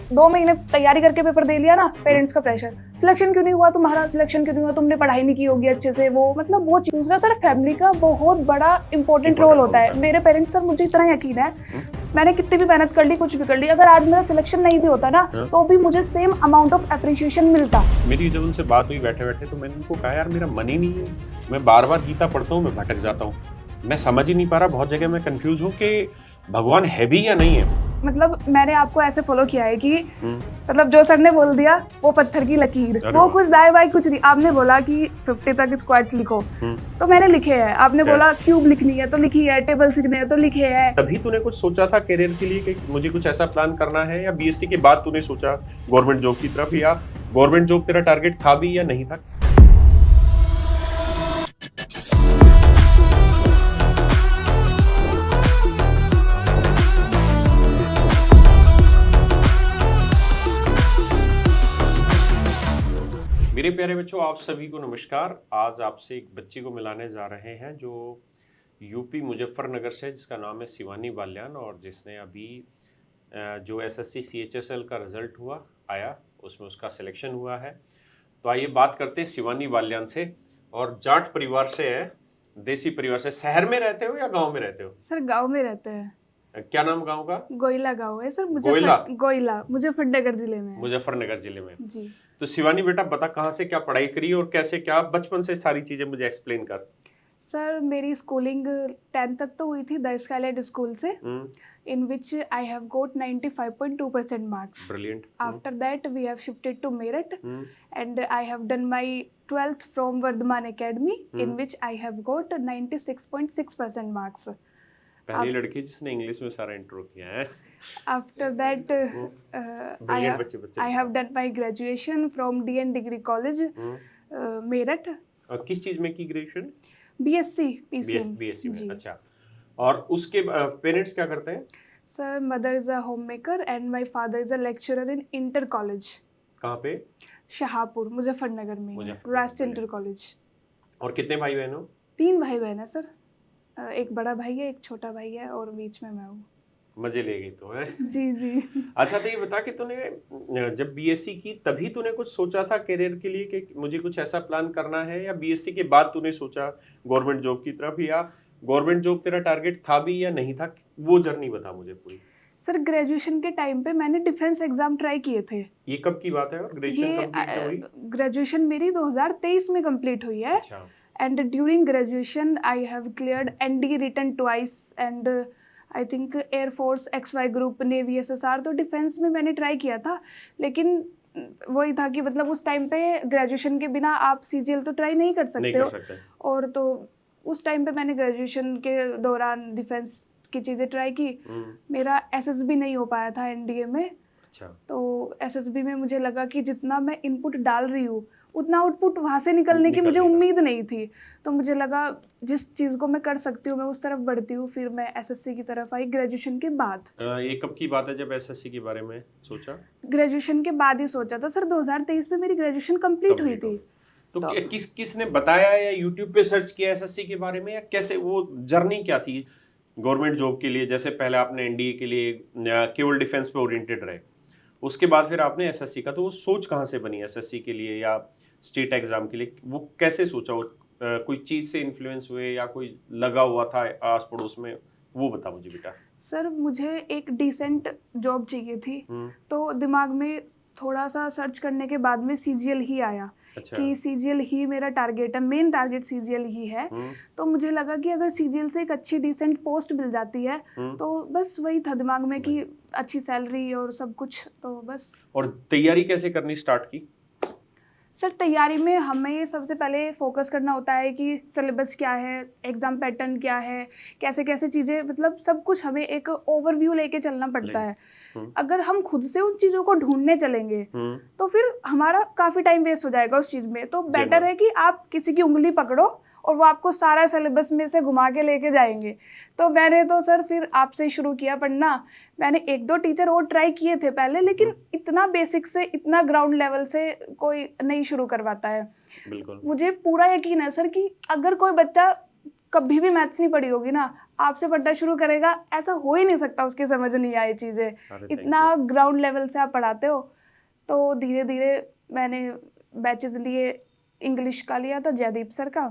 2 महीने तैयारी करके पेपर दे लिया ना, पेरेंट्स का प्रेशर, सिलेक्शन क्यों नहीं हुआ तुम्हारा, सिलेक्शन क्यों नहीं हुआ, तुमने पढ़ाई नहीं की होगी अच्छे से, वो मतलब वो चीज। दूसरा सर, फैमिली का बहुत बड़ा इंपॉर्टेंट रोल होता है। मेरे पेरेंट्स सर, मुझे इतना यकीन है, मैंने कितनी भी मेहनत कर ली, कुछ भी कर ली, अगर आज मेरा सिलेक्शन नहीं भी होता ना, तो भी मुझे सेम अमाउंट ऑफ अप्रिशिएशन मिलता। मेरी जब उनसे बात हुई बैठे बैठे, तो मैंने उनको कहा यार मेरा मन ही नहीं है, मैं बार बार गीता पढ़ता हूँ, मैं भटक जाता हूँ, मैं समझ ही नहीं पा रहा, बहुत जगह मैं कंफ्यूज हूँ कि भगवान है भी या नहीं है। मतलब मैंने आपको ऐसे फॉलो किया है कि मतलब जो सर ने बोल दिया वो पत्थर की लकीर, वो कुछ दाएं बाएं कुछ नहीं। आपने बोला कि 50 तक स्क्वाड्स लिखो, तो मैंने लिखे हैं। आपने बोला क्यूब लिखनी है तो लिखी है, टेबल सीखने है तो लिखे है। तभी तूने कुछ सोचा था करियर के लिए कि मुझे कुछ ऐसा प्लान करना है, या बीएससी के बाद तूने सोचा गवर्नमेंट जॉब की तरफ, या गवर्नमेंट जॉब तेरा टारगेट था भी या नहीं था? मेरे प्यारे बच्चों, आप सभी को नमस्कार। आज आपसे एक बच्ची को मिलाने जा रहे हैं जो यूपी मुजफ्फरनगर से, जिसका नाम है शिवानी बाल्यान, और जिसने अभी जो एसएससी सीएचएसएल का रिजल्ट आया उसमें उसका सिलेक्शन हुआ है। तो आइए बात करते हैं शिवानी बाल्यान से। और जाट परिवार से है, देसी परिवार से। शहर में रहते हो या गांव में रहते हो? सर गांव में रहते हैं। क्या नाम गांव का? गोइला गांव है सर। गोइला मुजफ्फरनगर जिले में। मुजफ्फरनगर जिले में जी। तो शिवानी बेटा, बता कहाँ से क्या पढ़ाई करी और कैसे क्या बचपन से सारी चीजें मुझे एक्सप्लेन कर। सर मेरी स्कूलिंग 10th तक तो हुई थी द स्काईलाइट स्कूल से, in which I have got 95.2% marks. Brilliant. After that we have shifted to Meerut, and I have done my 12th from Vardhaman Academy, in which I have got 96.6% marks. पहली लड़की जिसने English में सारा intro किया है। After that I have done my graduation from DN Degree College, Meerut. और किस चीज में की ग्रेजुएशन? BSc PCM। BSc में। अच्छा, और उसके पेरेंट्स क्या करते हैं? Sir mother is a home maker and my father is a lecturer in inter college. कहाँ पे? शाहपुर, मुजफ्फरनगर में, राष्ट्र इंटर कॉलेज। और कितने भाई बहन हो? 3 भाई बहन है सर। एक बड़ा भाई है, एक छोटा भाई है, और बीच में मैं हूँ। मजे ले गई तो है। जी जी। अच्छा, तो ये बता कि तूने जब बीएससी की तभी तूने कुछ सोचा था करियर के लिए कि मुझे कुछ ऐसा प्लान करना है, या बीएससी के बाद तूने सोचा गवर्नमेंट जॉब की तरफ, या गवर्नमेंट जॉब तेरा टारगेट था भी या नहीं था? वो जर्नी बता मुझे पूरी। सर ग्रेजुएशन के टाइम पे मैंने डिफेंस एग्जाम ट्राई किए थे। ये कब की बात है? और ग्रेजुएशन कंप्लीट हुई? ग्रेजुएशन मेरी 2023 में कंप्लीट हुई है। अच्छा। And during graduation I have cleared ND written twice, and I think air force, XY group, navy, SSR। तो डिफेंस में मैंने ट्राई किया था, लेकिन वही था कि मतलब उस टाइम पे ग्रेजुएशन के बिना आप CGL तो ट्राई नहीं कर सकते हो। और तो उस टाइम पे मैंने ग्रेजुएशन के दौरान डिफेंस की चीज़ें ट्राई की। मेरा SSB नहीं हो पाया था NDA में। अच्छा। तो SSB में मुझे लगा कि जितना मैं इनपुट डाल रही हूँ उतना आउटपुट वहाँ से निकलने की मुझे उम्मीद नहीं थी। तो मुझे लगा जिस चीज़ को मैं कर सकती हूँ मैं उस तरफ बढ़ती हूँ। फिर मैं SSC की तरफ आई ग्रेजुएशन के बाद। ये कब की बात है जब SSC के बारे में सोचा? ग्रेजुएशन के बाद ही सोचा था सर। 2023 में मेरी ग्रेजुएशन कंप्लीट हुई थी। तो किसने बताया, या यूट्यूब पे सर्च किया SSC के बारे में, या कैसे वो जर्नी क्या थी गवर्नमेंट जॉब के लिए? जैसे पहले आपने NDA के लिए केवल डिफेंस पे ओरिएंटेड रहे, उसके बाद फिर आपने SSC का, तो वो सोच कहाँ से बनी SSC के लिए या स्टेट एग्जाम के लिए? वो कैसे सोचा? वो कोई चीज से इन्फ्लुएंस हुए या कोई लगा हुआ था आस पड़ोस में? वो बता मुझे बेटा। सर मुझे एक डिसेंट जॉब चाहिए थी, तो दिमाग में थोड़ा सा सर्च करने के बाद में CGL ही आया। अच्छा। कि CGL ही मेरा टारगेट है, मेन टारगेट CGL ही है। तो मुझे लगा कि अगर CGL से एक अच्छी डिसेंट पोस्ट मिल जाती है तो बस वही था दिमाग में कि अच्छी सैलरी और सब कुछ, तो बस। और तैयारी कैसे करनी स्टार्ट की? सर तैयारी में हमें सबसे पहले फोकस करना होता है कि सिलेबस क्या है, एग्जाम पैटर्न क्या है, कैसे कैसे चीज़ें, मतलब सब कुछ हमें एक ओवरव्यू लेके चलना पड़ता है। अगर हम खुद से उन चीज़ों को ढूंढने चलेंगे तो फिर हमारा काफ़ी टाइम वेस्ट हो जाएगा उस चीज़ में। तो बेटर है कि आप किसी की उंगली पकड़ो और वो आपको सारा सिलेबस में से घुमा के लेके जाएंगे। तो मैंने तो सर फिर आपसे ही शुरू किया पढ़ना। मैंने 1-2 टीचर और ट्राई किए थे पहले, लेकिन इतना बेसिक से, इतना ग्राउंड लेवल से कोई नहीं शुरू करवाता है। बिल्कुल। मुझे पूरा यकीन है सर कि अगर कोई बच्चा कभी भी मैथ्स नहीं पढ़ी होगी ना, आपसे पढ़ना शुरू करेगा, ऐसा हो ही नहीं सकता उसकी समझ नहीं आए चीज़ें। अरे इतना ग्राउंड लेवल से आप पढ़ाते हो। तो धीरे धीरे मैंने बैचेस लिए, इंग्लिश का लिया था जयदीप सर का,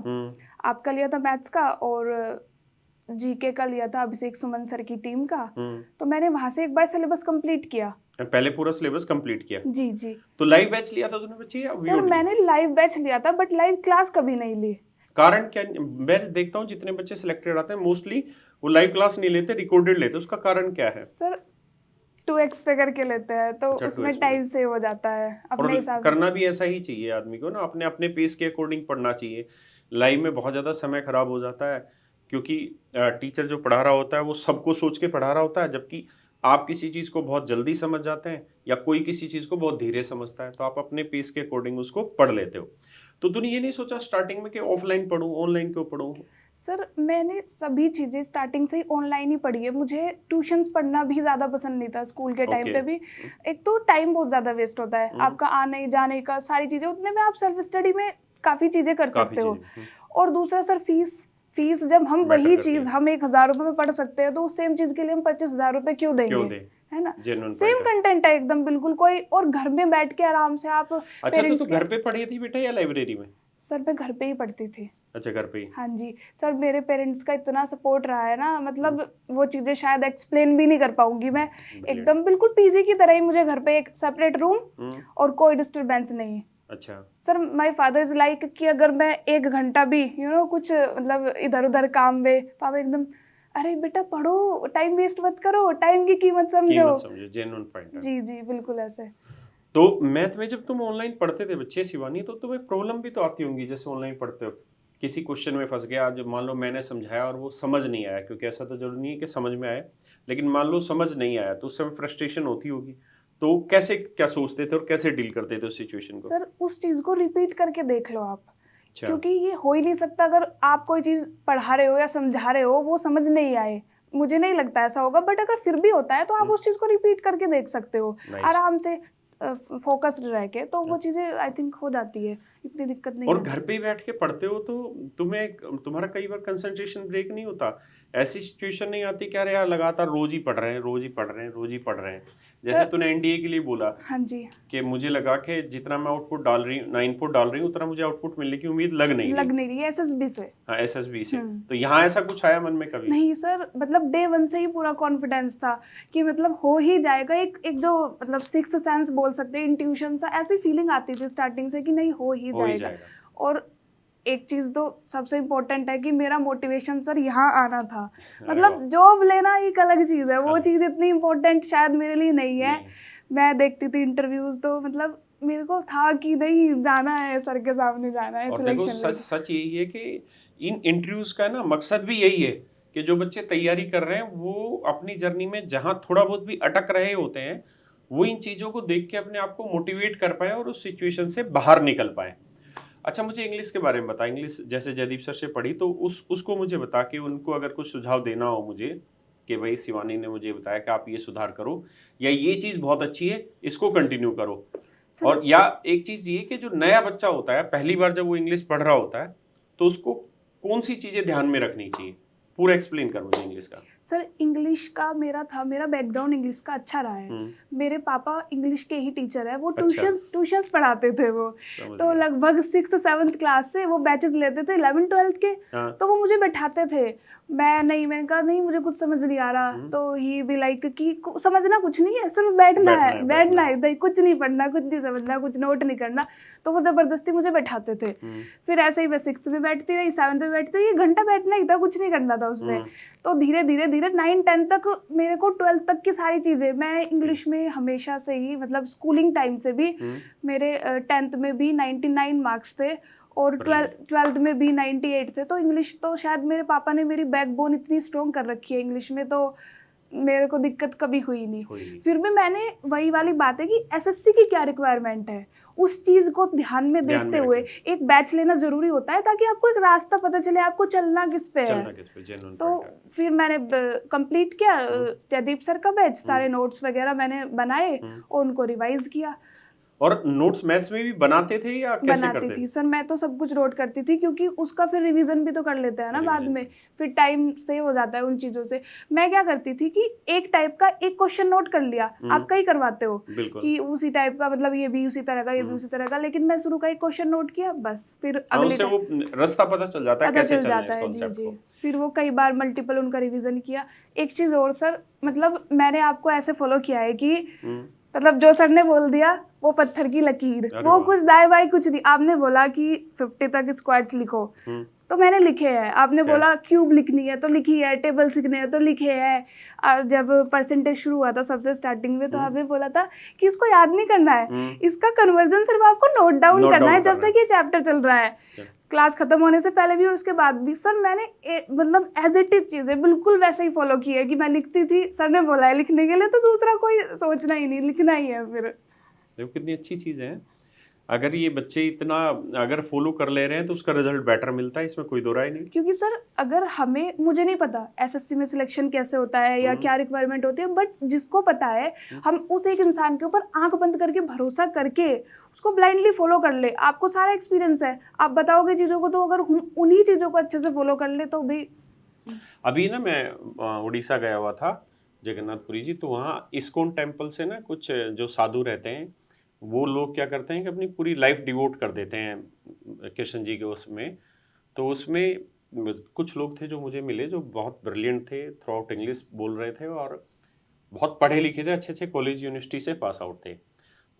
आपका लिया था मैथ्स का, और जीके का लिया था अभिषेक सुमन सर की टीम का। तो मैंने वहां से एक बार सिलेबस कंप्लीट किया। पहले पूरा सिलेबस कंप्लीट किया? जी जी। तो लाइव बैच लिया था तूने बच्चे या सर VOD? मैंने लाइव बैच लिया था, बट लाइव क्लास कभी नहीं ली। कारण क्या? मैं देखता हूँ जितने बच्चे सिलेक्टेड आते हैं मोस्टली वो लाइव क्लास नहीं लेते, रिकॉर्डेड लेते, उसका कारण क्या है? सर 2x पे करके लेते हैं, तो अच्छा, 2x उसमें पे। टाइम सेव हो जाता है और अपने हिसाब से। करना भी ऐसा ही चाहिए आदमी को ना, अपने अपने पेस के अकॉर्डिंग पढ़ना चाहिए। लाइव में बहुत ज़्यादा समय खराब हो जाता है, क्योंकि टीचर जो पढ़ा रहा होता है वो सबको सोच के पढ़ा रहा होता है, जबकि आप किसी चीज़ को बहुत जल्दी समझ जाते हैं या कोई किसी चीज़ को बहुत धीरे समझता है, तो आप अपने पेस के अकॉर्डिंग उसको पढ़ लेते हो। तो तूने ये नहीं सोचा स्टार्टिंग में कि ऑफलाइन पढ़ूँ, ऑनलाइन क्यों पढ़ूँ? सर मैंने सभी चीज़ें स्टार्टिंग से ही ऑनलाइन ही पढ़ी है। मुझे ट्यूशंस पढ़ना भी ज़्यादा पसंद नहीं था स्कूल के टाइम पे भी। एक तो टाइम बहुत ज़्यादा वेस्ट होता है आपका आने जाने का, सारी चीज़ें, उतने में आप सेल्फ स्टडी में काफ़ी चीज़ें कर सकते हो। और दूसरा सर फीस जब हम वही चीज़ हम 1,000 रुपये में पढ़ सकते हैं, तो उस सेम चीज़ के लिए हम 25,000 रुपये क्यों देंगे? है ना? सेम कंटेंट है एकदम बिल्कुल कोई, और घर में बैठ के आराम से आप। अच्छा, तो तू घर पे पढ़ी थी बेटा या लाइब्रेरी में? सर मैं घर पे ही पढ़ती थी। अच्छा, घर पे ही? हाँ जी सर, मेरे पेरेंट्स का इतना सपोर्ट रहा है ना, मतलब वो चीज़ें शायद एक्सप्लेन भी नहीं कर पाऊंगी मैं। एकदम बिल्कुल पीजी की तरह ही, मुझे घर पे एक सेपरेट रूम और कोई डिस्टरबेंस नहीं। अच्छा sir my father is like कि अगर मैं 1 घंटा भी कुछ मतलब इधर उधर काम में, पापा एकदम अरे बेटा पढ़ो, टाइम वेस्ट मत करो, टाइम की कीमत समझो। जेन्युइन पॉइंट है। जी जी बिल्कुल ऐसे। तो मैथ में जब तुम ऑनलाइन पढ़ते थे बच्चे शिवानी, तो तुम्हें प्रॉब्लम भी तो आती होंगी जैसे ऑनलाइन पढ़ते हो, किसी क्वेश्चन में फंस गया, जब मान लो मैंने समझाया और वो समझ नहीं आया, क्योंकि ऐसा तो जरूरी नहीं है कि समझ में आए, लेकिन मान लो समझ नहीं आया तो उस समय फ्रस्ट्रेशन होती होगी, तो कैसे क्या सोचते थे और कैसे डील करते थे उस सिचुएशन को? सर उस चीज़ को रिपीट करके देख लो आप, अच्छा। क्योंकि ये हो ही नहीं सकता अगर आप कोई चीज़ पढ़ा रहे हो या समझा रहे हो वो समझ नहीं आए, मुझे नहीं लगता ऐसा होगा, बट अगर फिर भी होता है तो आप उस चीज़ को रिपीट करके देख सकते हो आराम से फोकस्ड रह के, तो वो चीज़ें आई थिंक हो जाती है, इतनी दिक्कत नहीं और आती। घर पे ही बैठ के पढ़ते हो तो तुम्हारा कई बार कंसंट्रेशन ब्रेक नहीं होता? ऐसी सिचुएशन नहीं आती क्या, अरे यार लगातार रोज ही पढ़ रहे हैं, रोज ही पढ़ रहे हैं, रोज ही पढ़ रहे हैं, जैसे तूने एनडीए के लिए बोला? हाँ जी। कि मुझे लगा कि जितना मैं आउटपुट डाल रही हूँ, ना इनपुट डाल रही हूँ, उतना मुझे आउटपुट मिलने की उम्मीद लग नहीं रही है एसएसबी से। हाँ, एसएसबी से। तो यहाँ ऐसा कुछ आया मन में कभी? नहीं सर, मतलब डे 1 से ही पूरा कॉन्फिडेंस था कि मतलब हो ही जाएगा। एक जो मतलब सिक्स्थ सेंस बोल सकते हैं, इंट्यूशन सा, ऐसी फीलिंग आती थी स्टार्टिंग से कि नहीं हो ही जाएगा। और एक चीज़ तो सबसे इम्पोर्टेंट है कि मेरा मोटिवेशन सर यहाँ आना था। मतलब जॉब लेना एक अलग चीज़ है, वो चीज़ इतनी इम्पोर्टेंट शायद मेरे लिए नहीं है। मैं देखती थी इंटरव्यूज, तो मतलब मेरे को था कि नहीं जाना है, सर के सामने जाना है। और देखो सच यही है कि इन इंटरव्यूज का ना मकसद भी यही है कि जो बच्चे तैयारी कर रहे हैं वो अपनी जर्नी में जहां थोड़ा बहुत भी अटक रहे होते हैं, वो इन चीजों को देख के अपने आप को मोटिवेट कर पाए और उस सिचुएशन से बाहर निकल पाए। अच्छा, मुझे इंग्लिश के बारे में बता। इंग्लिश जैसे जयदीप सर से पढ़ी, तो उसको मुझे बता कि उनको अगर कुछ सुझाव देना हो मुझे, कि भाई शिवानी ने मुझे बताया कि आप ये सुधार करो, या ये चीज़ बहुत अच्छी है इसको कंटिन्यू करो, और या एक चीज़ ये कि जो नया बच्चा होता है पहली बार जब वो इंग्लिश पढ़ रहा होता है, तो उसको कौन सी चीज़ें ध्यान में रखनी चाहिए? पूरा एक्सप्लेन कर मुझे इंग्लिश का। सर इंग्लिश का मेरा बैकग्राउंड इंग्लिश का अच्छा रहा है। मेरे पापा इंग्लिश के ही टीचर है, वो ट्यूशंस पढ़ाते थे वो। तो लगभग 6th-7th क्लास से वो बैचेस लेते थे 11th-12th के। तो वो मुझे बैठाते थे, मैंने कहा नहीं मुझे कुछ समझ नहीं आ रहा, तो ही भी लाइक कि समझना कुछ नहीं है, सिर्फ बैठना है, कुछ नहीं पढ़ना, कुछ नहीं समझना, कुछ नोट नहीं करना। तो वो जबरदस्ती मुझे बैठाते थे। फिर ऐसे ही मैं 6th में बैठती रही, 7th में बैठती रही, 1 घंटा बैठना ही था, कुछ नहीं करना था उसमें। तो धीरे धीरे 9-10 तक मेरे को 12th तक की सारी चीज़ें मैं इंग्लिश में हमेशा से ही, मतलब स्कूलिंग टाइम से भी मेरे 10th में भी 99 मार्क्स थे और 12th में भी 98 थे। तो इंग्लिश तो शायद मेरे पापा ने मेरी बैकबोन इतनी स्ट्रॉन्ग कर रखी है इंग्लिश में, तो मेरे को दिक्कत कभी हुई नहीं। फिर भी मैंने वही वाली बात है कि एसएससी की क्या रिक्वायरमेंट है, उस चीज़ को ध्यान में देखते हुए एक बैच लेना जरूरी होता है, ताकि आपको एक रास्ता पता चले आपको चलना किस पे है। तो फिर मैंने कंप्लीट किया जयदीप सर का बैच, सारे नोट्स वगैरह मैंने बनाए और उनको रिवाइज किया। और नोट्स मैथ्स में भी बनाते थे या कैसे बनाती करते थी थे? सर, मैं तो सब कुछ नोट करती थी क्योंकि उसका फिर रिवीजन भी तो कर लेते हैं ना बाद रिवीजन में, फिर टाइम सेव हो जाता है उन चीज़ों से। मैं क्या करती थी कि एक टाइप का एक क्वेश्चन नोट कर लिया, आप कई करवाते हो बिल्कुल। कि उसी टाइप का, मतलब ये भी उसी तरह का, ये भी उसी तरह का, लेकिन मैं शुरू का एक क्वेश्चन नोट किया बस, फिर हाँ, अगले उससे वो रास्ता पता चल जाता है पता कैसे चल चलना है जाता इस है। जी, कॉन्सेप्ट जी। को। फिर वो कई बार मल्टीपल उनका रिवीजन किया। एक चीज़ और सर, मतलब मैंने आपको ऐसे फॉलो किया है कि हम्म। मतलब जो सर ने बोल दिया वो पत्थर की लकीर, अरे वो वाह। कुछ दाएं बाएं कुछ नहीं। आपने बोला कि 50 तक स्क्वाड्स लिखो, हम्म। तो मैंने लिखे हैं। आपने क्या? बोला क्यूब लिखनी है तो लिखी है, टेबल सीखने हैं तो लिखे हैं। जब परसेंटेज शुरू हुआ था सबसे स्टार्टिंग में, तो आपने बोला था कि इसको याद नहीं करना है, इसका कन्वर्जन सिर्फ आपको नोट डाउन नोट करना है डाउन जब करना तक ये चैप्टर चल रहा है, है। क्लास खत्म होने से पहले भी और उसके बाद भी। सर मैंने मतलब एज इट इज चीजें बिल्कुल वैसे ही फॉलो की है कि मैं लिखती थी, सर ने बोला है लिखने के लिए तो दूसरा कोई सोचना ही नहीं, लिखना ही है फिर। देखो कितनी अच्छी चीज़ है। अगर ये बच्चे इतना अगर फॉलो कर ले रहे हैं तो उसका रिजल्ट बेटर मिलता है, इसमें कोई दो राय नहीं। क्योंकि सर अगर हमें, मुझे नहीं पता एसएससी में सिलेक्शन कैसे होता है या क्या रिक्वायरमेंट होती है, बट जिसको पता है हम उस एक इंसान के ऊपर आंख बंद करके भरोसा करके उसको ब्लाइंडली फॉलो कर ले। आपको सारा एक्सपीरियंस है, आप बताओगे चीज़ों को, तो अगर हम उन्हीं चीज़ों को अच्छे से फॉलो कर ले तो भी। अभी ना मैं उड़ीसा गया हुआ था, जगन्नाथपुरी जी, तो वहाँ इस्कॉन टेम्पल से ना कुछ जो साधु रहते हैं वो लोग क्या करते हैं कि अपनी पूरी लाइफ डिवोट कर देते हैं कृष्ण जी के उसमें। तो उसमें कुछ लोग थे जो मुझे मिले जो बहुत ब्रिलियंट थे, थ्रू आउट इंग्लिश बोल रहे थे और बहुत पढ़े लिखे थे, अच्छे अच्छे कॉलेज यूनिवर्सिटी से पास आउट थे।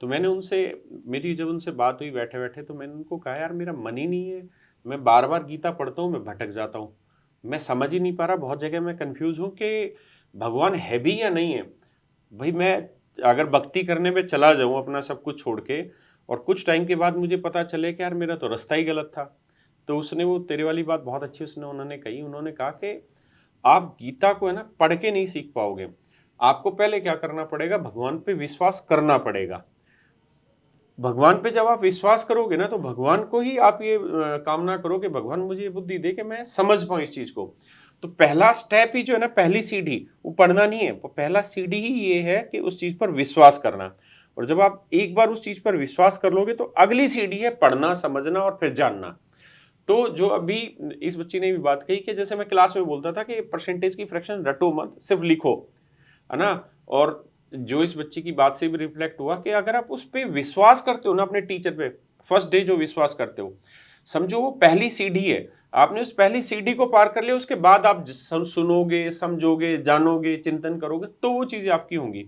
तो मैंने उनसे, मेरी जब उनसे बात हुई बैठे बैठे, तो मैंने उनको कहा यार मेरा मन ही नहीं है, मैं बार बार गीता पढ़ता हूँ, मैं भटक जाता हूँ, मैं समझ ही नहीं पा रहा, बहुत जगह मैं कंफ्यूज हूँ कि भगवान है भी या नहीं है। भाई मैं अगर भक्ति करने में चला जाऊँ अपना सब कुछ छोड़ के और कुछ टाइम के बाद मुझे पता चले कि यार मेरा तो रास्ता ही गलत था। तो उसने वो तेरे वाली बात बहुत अच्छी उन्होंने कही। उन्होंने कहा कि आप गीता को है ना पढ़ के नहीं सीख पाओगे, आपको पहले क्या करना पड़ेगा, भगवान पे विश्वास करना पड़ेगा। भगवान पे जब आप विश्वास करोगे ना तो भगवान को ही आप ये कामना करो कि भगवान मुझे ये बुद्धि दे कि मैं समझ पाऊँ इस चीज को। तो पहला स्टेप ही जो है ना, पहली सीढ़ी वो पढ़ना नहीं है, वो पहला सीढ़ी ही ये है कि उस चीज पर विश्वास करना। और जब आप एक बार उस चीज पर विश्वास कर लोगे तो अगली सीढ़ी है पढ़ना, समझना और फिर जानना। तो जो अभी इस बच्ची ने भी बात कही कि जैसे मैं क्लास में बोलता था कि परसेंटेज की फ्रैक्शन रटो मत, सिर्फ लिखो, है ना। और जो इस बच्ची की बात से भी रिफ्लेक्ट हुआ कि अगर आप उस पर विश्वास करते हो ना, अपने टीचर पे फर्स्ट डे जो विश्वास करते हो, समझो वो पहली सीढ़ी है। आपने उस पहली सीढ़ी को पार कर लिया, उसके बाद आप सुनोगे, समझोगे, जानोगे, चिंतन करोगे तो वो चीजें आपकी होंगी।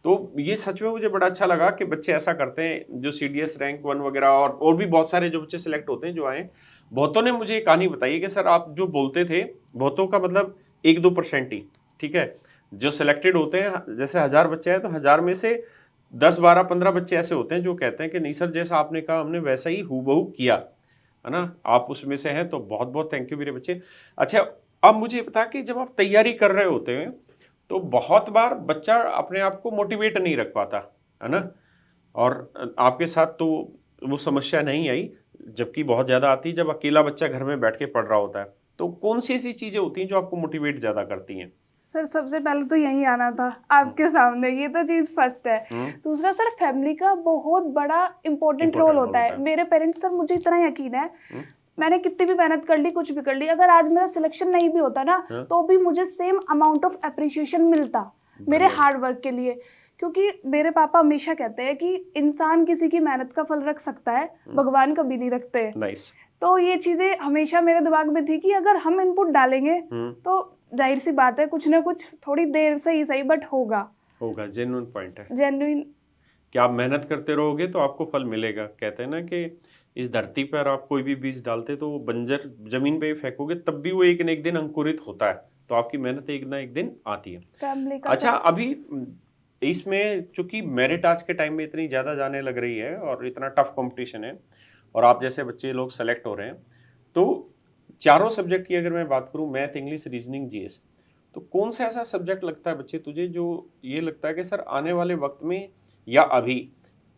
तो ये सच में मुझे बड़ा अच्छा लगा कि बच्चे ऐसा करते हैं, जो सीडीएस रैंक 1 वगैरह और भी बहुत सारे जो बच्चे सिलेक्ट होते हैं जो आए। बहुतों ने मुझे एक कहानी बताई है कि सर आप जो बोलते थे, बहुतों का मतलब 1-2% ही, ठीक है, जो सिलेक्टेड होते हैं, जैसे 1000 बच्चे हैं तो 1000 में से 10, 12, 15 बच्चे ऐसे होते हैं जो कहते हैं कि नहीं सर जैसा आपने कहा हमने वैसा ही हूबहू किया, है ना। आप उसमें से हैं तो बहुत बहुत थैंक यू मेरे बच्चे। अच्छा, अब मुझे बता कि जब आप तैयारी कर रहे होते हैं तो बहुत बार बच्चा अपने आप को मोटिवेट नहीं रख पाता, है ना। और आपके साथ तो वो समस्या नहीं आई, जबकि बहुत ज़्यादा आती है जब अकेला बच्चा घर में बैठ के पढ़ रहा होता है। तो कौन सी ऐसी चीज़ें होती हैं जो आपको मोटिवेट ज़्यादा करती हैं? सर सबसे पहले तो यही आना था आपके सामने, ये तो चीज़ फर्स्ट है। दूसरा सर, फैमिली का बहुत बड़ा इंपॉर्टेंट रोल इंपॉर्टेंट रोल होता होता है। है। मेरे पेरेंट्स, सर मुझे इतना यकीन है, मैंने कितनी भी मेहनत कर ली, कुछ भी कर ली, अगर आज मेरा सिलेक्शन नहीं भी होता ना तो भी मुझे सेम अमाउंट ऑफ अप्रिशिएशन मिलता मेरे हार्ड वर्क के लिए। क्योंकि मेरे पापा हमेशा कहते हैं कि इंसान किसी की मेहनत का फल रख सकता है, भगवान कभी नहीं रखते। नाइस। तो ये चीजें हमेशा मेरे दिमाग में थी कि अगर हम इनपुट डालेंगे तो जाहिर सी बात है कुछ ना कुछ, थोड़ी देर से ही सही बट होगा। होगा, जेन्युइन पॉइंट है जेन्युइन। कि आप मेहनत करते रहोगे तो आपको फल मिलेगा। कहते हैं ना कि इस धरती पर आप कोई भी बीज डालते तो वो बंजर जमीन पे फेंकोगे तब भी वो एक न एक दिन अंकुरित होता है। तो आपकी मेहनत एक ना एक दिन आती है। फैमिली का अच्छा, सर। अभी इसमें चूंकि मेरिट आज के टाइम में इतनी ज़्यादा जाने लग रही है और इतना टफ कंपटीशन है और आप जैसे बच्चे लोग सेलेक्ट हो रहे हैं, तो चारों सब्जेक्ट की अगर मैं बात करूं, मैथ, इंग्लिश, रीजनिंग, जीएस, तो कौन सा ऐसा सब्जेक्ट लगता है बच्चे तुझे जो ये लगता है कि सर आने वाले वक्त में या अभी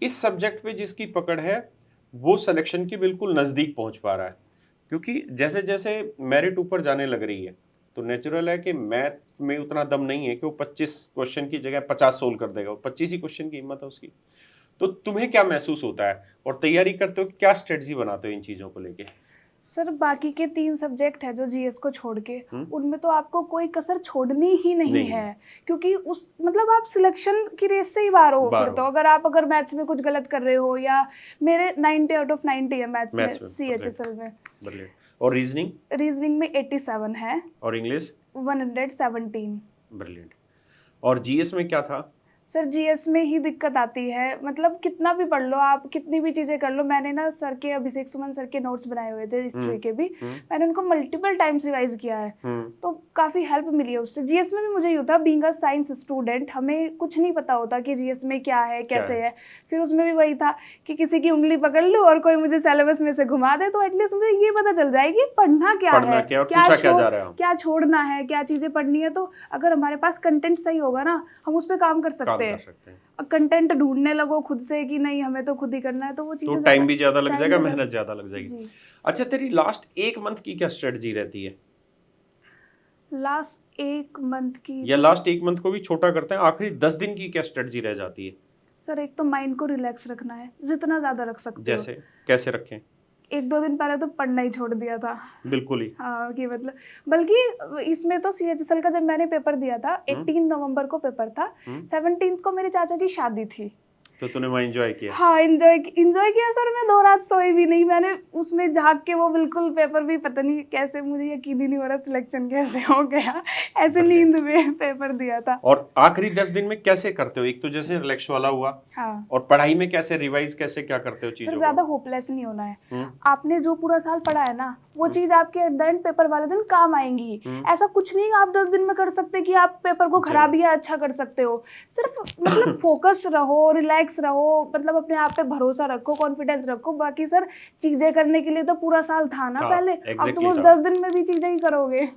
इस सब्जेक्ट पे जिसकी पकड़ है वो सिलेक्शन की बिल्कुल नज़दीक पहुंच पा रहा है? क्योंकि जैसे जैसे मेरिट ऊपर जाने लग रही है तो नेचुरल है कि मैथ में उतना दम नहीं है कि वो 25 क्वेश्चन की जगह 50 सोल्व कर देगा, वो 25 ही क्वेश्चन की हिम्मत है उसकी। तो तुम्हें क्या महसूस होता है और तैयारी करते हो, क्या स्ट्रेटजी बनाते हो इन चीजों को लेके? सर बाकी के 3 सब्जेक्ट है जो जीएस को छोड़ के, हम्म। उनमें तो आपको कोई कसर छोड़नी ही नहीं नहीं। है, क्योंकि उस मतलब आप सिलेक्शन की रेस से ही बाहर हो बाहर फिर तो। हो। अगर मैथ्स में कुछ गलत कर रहे हो, या मेरे 90 आउट ऑफ 90 है मैथ्स में मैथ्स में सीएचएसएल में। ब्रिलियंट। और रीजनिंग? रीजनिंग में 87 है। और इंग्लिश? 117। ब्रिलियंट। और जीएस में क्या था? सर जीएस में ही दिक्कत आती है, मतलब कितना भी पढ़ लो आप, कितनी भी चीजें कर लो। मैंने ना सर के, अभिषेक सुमन सर के नोट्स बनाए हुए थे हिस्ट्री के भी, मैंने उनको मल्टीपल टाइम्स रिवाइज किया है, तो काफी हेल्प मिली है उससे। जीएस में भी मुझे यूँ था, बीइंग अ साइंस स्टूडेंट हमें कुछ नहीं पता होता कि जीएस में क्या है कैसे है। फिर उसमें भी वही था कि किसी की उंगली पकड़ लो और कोई मुझे सिलेबस में से घुमा दे, तो एटलीस्ट मुझे ये पता चल जाए कि पढ़ना क्या है, क्या छोड़ना है, क्या चीजें पढ़नी है। तो अगर हमारे पास कंटेंट सही होगा ना, हम उस पर काम कर सकते हैं। कंटेंट ढूंढने लगो खुद से कि नहीं हमें तो खुद ही करना है, तो वो चीजें, तो टाइम भी ज्यादा लग जाएगा, मेहनत ज्यादा लग जाएगी। अच्छा, तेरी लास्ट 1 मंथ की क्या स्ट्रेटजी रहती है? लास्ट 1 मंथ की या लास्ट 1 मंथ को भी छोटा करते हैं, आखिरी 10 दिन की क्या स्ट्रेटजी रह जाती है? सर एक तो माइंड को रिलैक्स रखना है, जितना ज्यादा रख सकते हो। जैसे कैसे रखें? 1-2 दिन पहले तो पढ़ना ही छोड़ दिया था। बिल्कुल ही। हाँ कि मतलब, बल्कि इसमें तो सीएचएसएल का जब मैंने पेपर दिया था, 18 नवंबर को पेपर था, 17 को मेरे चाचा की शादी थी। तो तूने वहाँ एंजॉय किया? हाँ एंजॉय किया सर। मैं 2 रात सोई भी नहीं, मैंने उसमें झाँक के वो बिल्कुल पेपर भी, पता नहीं कैसे, मुझे यकीन ही नहीं हो रहा सिलेक्शन कैसे हो गया, ऐसे नींद में पेपर दिया था। और आखिरी 10 दिन में कैसे करते हो? एक तो जैसे रिलैक्स वाला हुआ, हाँ, और पढ़ाई में कैसे रिवाइज, कैसे क्या करते हो चीजों सर को? ज्यादा होपलेस नहीं होना है। आपने जो पूरा साल पढ़ा है ना, वो चीज आपके एट द एंड पेपर वाले दिन काम आएंगी। ऐसा कुछ नहीं आप 10 दिन में कर सकते कि आप पेपर को खराब या अच्छा कर सकते हो। सिर्फ मतलब फोकस रहो, रिलैक्स रहो, मतलब अपने आप पे भरोसा रखो, कॉन्फिडेंस रखो। बाकी सर चीजें करने के लिए तो पूरा साल था ना पहले, अब तुम उस 10 दिन में भी चीजें ही करोगे।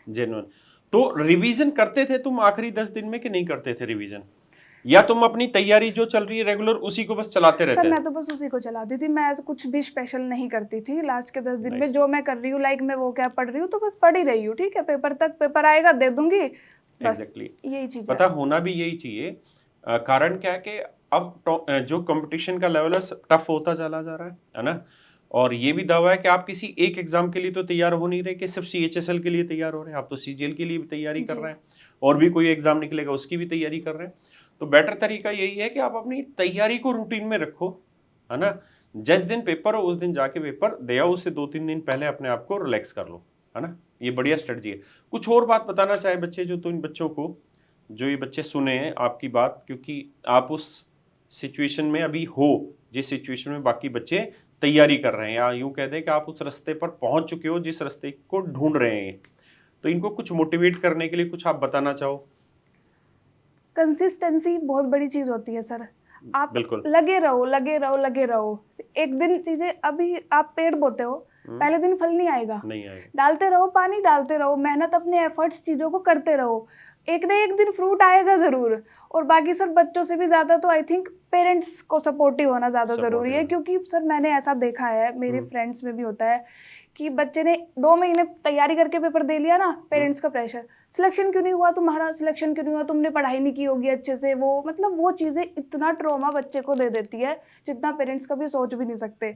जेन्युइन। तो रिवीजन करते थे तुम आखिरी 10 दिन में कि नहीं करते थे रिवीजन, या तुम अपनी तैयारी जो चल रही है रेगुलर उसी को बस चलाते रहते? सर मैं तो बस उसी को चलाती थी, मैं ऐसा कुछ भी स्पेशल नहीं करती थी। लास्ट के 10 दिन में जो मैं कर रही हूँ, लाइक मैं वो क्या पढ़ रही हूँ तो बस पढ़ ही रही हूँ, ठीक है, पेपर तक, पेपर आएगा दे दूंगी बस। यही चीज पता होना भी यही चाहिए। कारण क्या है कि अब जो कंपटीशन का लेवल है टफ होता चला जा रहा है ना। और ये भी दावा है कि आप किसी एक एग्जाम के लिए तो तैयार हो नहीं रहे कि सिर्फ सीएचएसएल के लिए तैयार हो रहे हैं, आप तो सीजीएल के लिए भी तैयारी कर रहे हैं, और भी कोई एग्जाम निकलेगा उसकी भी तैयारी कर रहे हैं। तो बेटर तरीका यही है कि आप अपनी तैयारी को रूटीन में रखो, है ना। जिस दिन पेपर हो उस दिन जाके पेपर दे आओ, उससे 2-3 दिन पहले अपने आप को रिलैक्स कर लो, है ना। ये बढ़िया स्ट्रेटजी है। कुछ और बात बताना चाहे बच्चे, जो तो इन बच्चों को, जो ये बच्चे सुने हैं आपकी बात, क्योंकि आप उस सिचुएशन में अभी हो जिस सिचुएशन में बाकी बच्चे तैयारी कर रहे हैं, या यूं कह दें कि आप उस रास्ते पर पहुंच चुके हो जिस रास्ते को ढूंढ रहे हैं। तो इनको कुछ मोटिवेट करने के लिए कुछ आप बताना चाहो? कंसिस्टेंसी बहुत बड़ी चीज होती है सर। आप बिल्कुल लगे रहो, लगे रहो, लगे रहो। एक दिन चीजें, अभी आप पेड़ बोते हो, पहले दिन फल नहीं आएगा, डालते रहो पानी, डालते रहो मेहनत, अपने एफर्ट्स चीजों को करते रहो, एक ना एक दिन फ्रूट आएगा जरूर। और बाकी सर बच्चों से भी ज्यादा तो आई थिंक पेरेंट्स को सपोर्टिव होना ज्यादा जरूरी है, क्योंकि सर मैंने ऐसा देखा है, मेरे फ्रेंड्स में भी होता है कि बच्चे ने 2 महीने तैयारी करके पेपर दे लिया ना, पेरेंट्स का प्रेशर, सिलेक्शन क्यों नहीं हुआ तुम्हारा, सिलेक्शन क्यों नहीं हुआ, तुमने पढ़ाई नहीं की होगी अच्छे से। वो मतलब वो चीजें इतना ट्रॉमा बच्चे को दे देती है जितना पेरेंट्स कभी सोच भी नहीं सकते।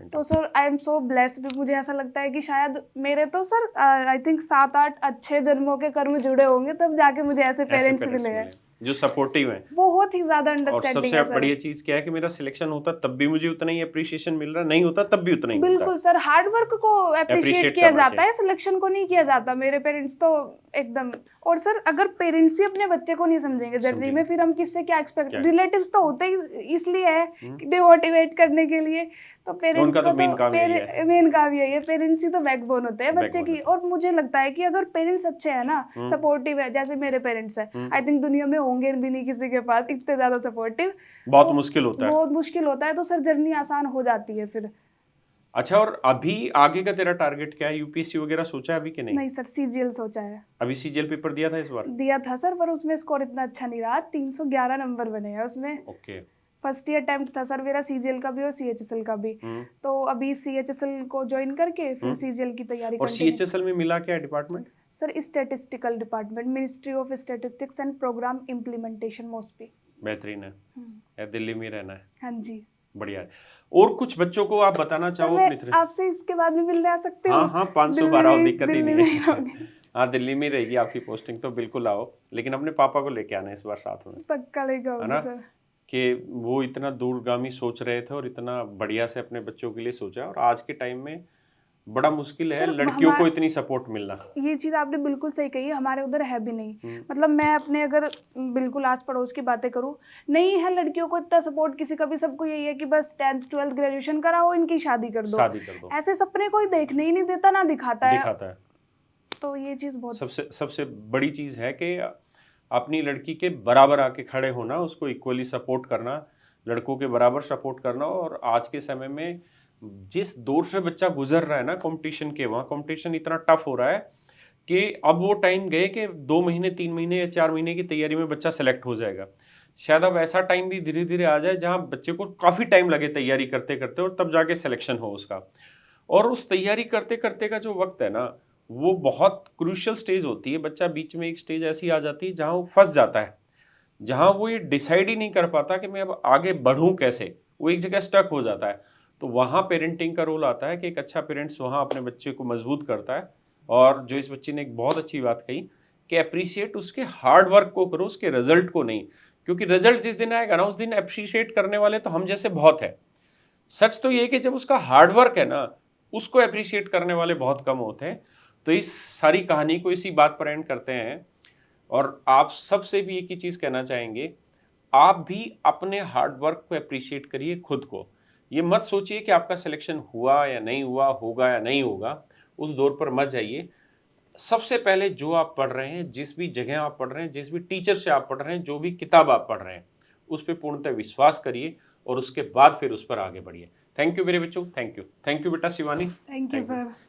तो sir I am so blessed. मुझे ऐसा लगता है कि शायद मेरे तो सर आई थिंक 7-8 अच्छे जन्मों के कर्म जुड़े होंगे, तब जाके मुझे ऐसे पेरेंट्स मिले हैं जो सपोर्टिव है, बहुत ही ज्यादा अंडरस्टैंडिंग है। और सबसे बढ़िया चीज क्या है कि मेरा सिलेक्शन होता तब भी मुझे उतना ही अप्रिशिएशन मिल रहा है, नहीं होता तब भी उतना ही। बिल्कुल सर, हार्ड वर्क को अप्रिशिएट किया जाता है, सिलेक्शन को नहीं किया जाता। मेरे पेरेंट्स तो एकदम। और सर अगर पेरेंट्स ही अपने बच्चे को नहीं समझेंगे जर्नी में, फिर हम किससे क्या एक्सपेक्ट, रिलेटिव्स तो होते ही इसलिए है डिमोटिवेट करने के लिए, तो पेरेंट्स का तो मेन काम ही है, पेरेंट्स ही तो बैकबोन होते हैं बच्चे की। और मुझे लगता है कि अगर पेरेंट्स अच्छे हैं ना, सपोर्टिव है, जैसे मेरे पेरेंट्स हैं, आई थिंक दुनिया में होंगे भी नहीं किसी के पास इतने ज्यादा सपोर्टिव, बहुत मुश्किल होता है, बहुत मुश्किल होता है। तो सर जर्नी आसान हो जाती है फिर। अच्छा, और अभी आगे का तेरा टारगेट क्या है? यूपीएससी वगैरह सोचा है अभी कि नहीं? नहीं सर, सीजीएल सोचा है। अभी सीजीएल पेपर दिया था इस बार? दिया था सर, पर उसमें स्कोर इतना अच्छा नहीं रहा, 311 नंबर बने हैं उसमें। ओके। फर्स्ट ईयर अटेम्प्ट था सर मेरा सीजीएल का भी और सीएचएसएल का भी। तो अभी सीएचएसएल को ज्वाइन करके फिर सीजीएल की तैयारी। और सीएचएसएल में मिला क्या department? Sir statistical department, ministry of statistics and programme implementation mostly. बेहतरीन है। या दिल्ली में रहना है? हाँ जी। बढ़िया है। और कुछ बच्चों को आप बताना तो चाहो मैं अपनी तरफ? आपसे इसके बाद भी मिलने आ सकती हाँ हूँ? हाँ, 512 दिल्ली दिक्कत ही दिल्ली नहीं में ही है। रहोगे? हाँ, दिल्ली में रहेगी आपकी पोस्टिंग, तो बिल्कुल आओ, लेकिन अपने पापा को लेके आना इस बार साथ में, पक्का लेके है आओगे ना? सर। कि वो इतना दूरगामी सोच रहे थे और इतना बढ़िया से अपने बच्चों के लिए सोचा, और आज के टाइम में बड़ा मुश्किल है सर लड़कियों को इतनी सपोर्ट मिलना। ये चीज़ आपने बिल्कुल सही कही है, हमारे उधर है भी नहीं। हम्म। मतलब मैं अपने अगर बिल्कुल आस पड़ोस की बातें करूँ, नहीं है लड़कियों को इतना सपोर्ट किसी का भी। सबको यही है कि बस 10th 12th ग्रेजुएशन कराओ, इनकी शादी कर दो। शादी कर दो, ऐसे सपने कोई देखने ही नहीं देता, ना दिखाता है। दिखाता है। तो ये चीज़ बहुत सबसे सबसे बड़ी चीज़ है कि अपनी लड़की के बराबर आके खड़े होना, उसको इक्वली सपोर्ट करना, लड़कों के बराबर सपोर्ट करना। और आज के समय में जिस दौर से बच्चा गुजर रहा है ना कंपटीशन के, वहाँ कंपटीशन इतना टफ हो रहा है कि अब वो टाइम गए कि 2 महीने 3 महीने या 4 महीने की तैयारी में बच्चा सेलेक्ट हो जाएगा। शायद अब ऐसा टाइम भी धीरे धीरे आ जाए जहाँ बच्चे को काफ़ी टाइम लगे तैयारी करते करते, और तब जाके सिलेक्शन हो उसका। और उस तैयारी करते करते का जो वक्त है ना, वो बहुत क्रूशियल स्टेज होती है। बच्चा बीच में एक स्टेज ऐसी आ जाती है जहाँ वो फंस जाता है, जहाँ वो ये डिसाइड ही नहीं कर पाता कि मैं अब आगे बढ़ूं कैसे, वो एक जगह स्टक हो जाता है। तो वहाँ पेरेंटिंग का रोल आता है कि एक अच्छा पेरेंट्स वहाँ अपने बच्चे को मजबूत करता है। और जो इस बच्चे ने एक बहुत अच्छी बात कही कि अप्रिशिएट उसके हार्ड वर्क को करो, उसके रिजल्ट को नहीं। क्योंकि रिजल्ट जिस दिन आएगा ना, उस दिन अप्रिशिएट करने वाले तो हम जैसे बहुत है। सच तो ये कि जब उसका हार्ड वर्क है ना, उसको अप्रिशिएट करने वाले बहुत कम होते हैं। तो इस सारी कहानी को इसी बात पर एंड करते हैं, और आप सबसे भी एक ही चीज कहना चाहेंगे, आप भी अपने हार्ड वर्क को अप्रिशिएट करिए खुद को। ये मत सोचिए कि आपका सिलेक्शन हुआ या नहीं हुआ, होगा या नहीं होगा, उस दौर पर मत जाइए। सबसे पहले जो आप पढ़ रहे हैं, जिस भी जगह आप पढ़ रहे हैं, जिस भी टीचर से आप पढ़ रहे हैं, जो भी किताब आप पढ़ रहे हैं, उस पर पूर्णतः विश्वास करिए और उसके बाद फिर उस पर आगे बढ़िए। थैंक यू मेरे बच्चों, थैंक यू बेटा शिवानी। Thank you sir.